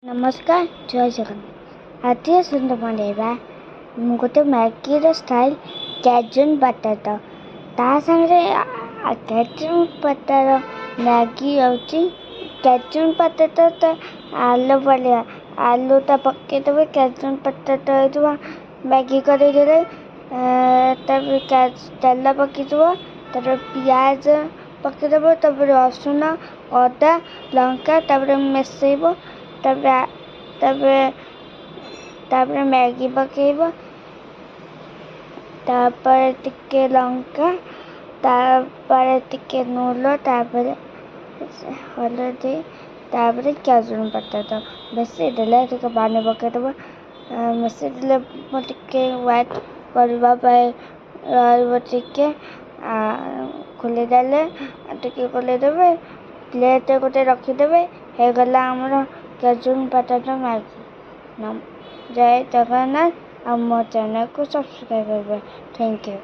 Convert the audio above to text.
नमस्कार जय जगन्नाथ आज सुंदर बनेगा गोटे मैगीर स्टाइल कैजुन बटर ता संगे कैजुन बटर मैगी होची कैजुन बटर तो आलू वाले आलू ता पकेदेवे कैजुन बटर तो मैगी कर तब तेल पकेदेव तब पियाज पकेदेव तब रसुण अदा लंका तब मिसेब तब मैगी पकेब तापर टिके लंका तापर टिके नूल तापर हलदी तापर कैजुन बटर बेसी देले टिके पानी पकेदेव बेसी देले टिके व्हाइट करबा टिके खोलीदेले टिके खोलीदेवे प्लेट गोटे रखीदेवे हो गला आमर कैजुन बटर मैगी। जय जगन्नाथ। और मो चैनल को सब्सक्राइब करेंगे। Thank you.